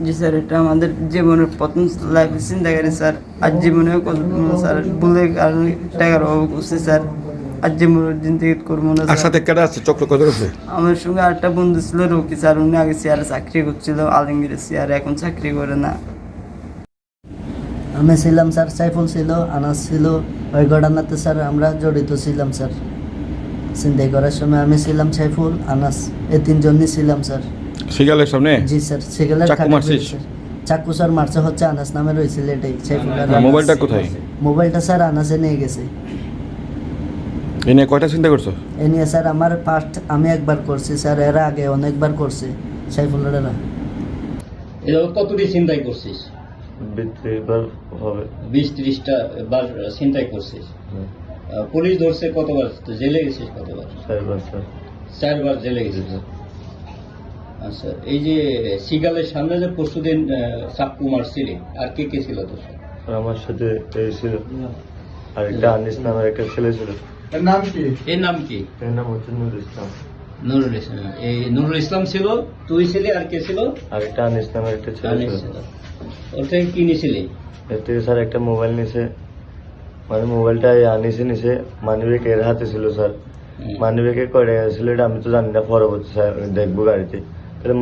জি sir, এটা আমাদের জীবনের প্রথম লাইফ চিন্তাকারী স্যার। আর জীবনেও স্যার ভুলে কারণে টাকার অভাব করছে স্যার। আর জীবনের জিন্দিগি করবো না আর স্যার। সাথে কেটে আছে চক্র কত আছে? আমার সঙ্গে আরেকটা বন্ধু ছিল রকি স্যার, উনি আগে চেয়ারে চাকরি করছিল, আলমগীরের চেয়ারে, এখন চাকরি করে না। আমি ছিলাম স্যার, সাইফুল ছিল, আনাস ছিল। ওই ঘটনাতে স্যার আমরা জড়িত ছিলাম স্যার। ছিনতাই করার সময় আমি ছিলাম, সাইফুল, আনাস, এই তিনজনই ছিলাম স্যার। সিগালের সামনে জি স্যার, সেগুলো চাকু মারছিস? চাকু স্যার মারছে হচ্ছে আনাস নামে রয়েছিল, এটাই সাইফুল। মোবাইলটা কোথায়? মোবাইলটা স্যার আনাসে নিয়ে গেছে। এ নিয়ে কয়টা চিন্তা করছো? এ নিয়ে স্যার আমার ফার্স্ট আমি একবার করছি স্যার, এর আগে অনেকবার করছে সাইফুলেরা। এবার কতটি ছিনতাই করছিস? 20-30 বার হবে। 20-30টা বার ছিনতাই করছিস। পুলিশ ধরছে কতবার? জেলে গেছিস কতবার? 4 বার স্যার। 4 বার জেলে গেছিস। আচ্ছা, এই যে সিগালের সামনে যে পরশুদিন চাক্কু মারছিলি, আর কে কে ছিল তোর সাথে? আর আমার সাথে এই ছিল, আর একটা আনিস নামের একটা ছেলে ছিল। এর নাম কি? এর নাম হচ্ছে নুরুল ইসলাম। নুরুল ইসলাম। এই নুরুল ইসলাম ছিল, তুই ছিলি, আর কে ছিল? আর একটা আনিস নামের একটা ছেলে আনিস ছিল। ছিল। ওর থেকে কি নিয়েছিলি? এর থেকে স্যার একটা মোবাইল নিছে, মানে মোবাইলটা এই আনিসে নিছে, মানিব্যাগ এর হাতে ছিল স্যার। মানিব্যাগে কয় টাকা ছিল এটা আমি তো জানি না, পরবর্তী স্যার দেখবো গাড়িতে। তাহলে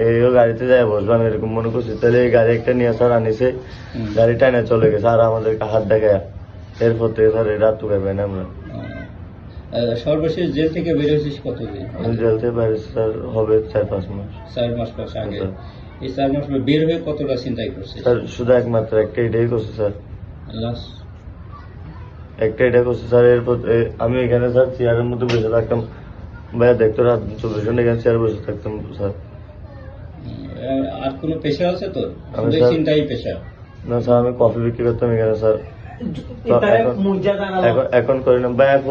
এই গাড়িতে যাই বসবো আমি এরকম মনে করছি। তাহলে এই গাড়ি একটা নিয়ে স্যার আনিসে গাড়ি টাইনে চলে গেছে, আর আমাদেরকে হাত দেখায়। এরপর থেকে স্যার এই রাত টুকাই পাই না আমরা। সর্বশেষ জেল থেকে বের হয়েছিস কতদিন? আমি জেল থেকে বাইরে স্যার হবে 4-5 মাস। 4 মাস পাস আগে। স্যার। এই 4 মাস পর বের হয়ে কতটা চিন্তাই করছিস? স্যার শুধু একমাত্র একটা এটাই করছে স্যার, লাস্ট একটা এটা করছে স্যার। এরপর আমি এখানে স্যার চেয়ারের মধ্যে বসে থাকতাম, ভাইয়া দেখতো রাত 24 ঘন্টা এখানে চেয়ারে বসে থাকতাম স্যার। আর কোনো পেশা আছে তোর? আমি শুধু স্যার- চিন্তাই পেশা? না স্যার, আমি কফি বিক্রি করতাম এখানে স্যার। তো এখন করি না ভাই।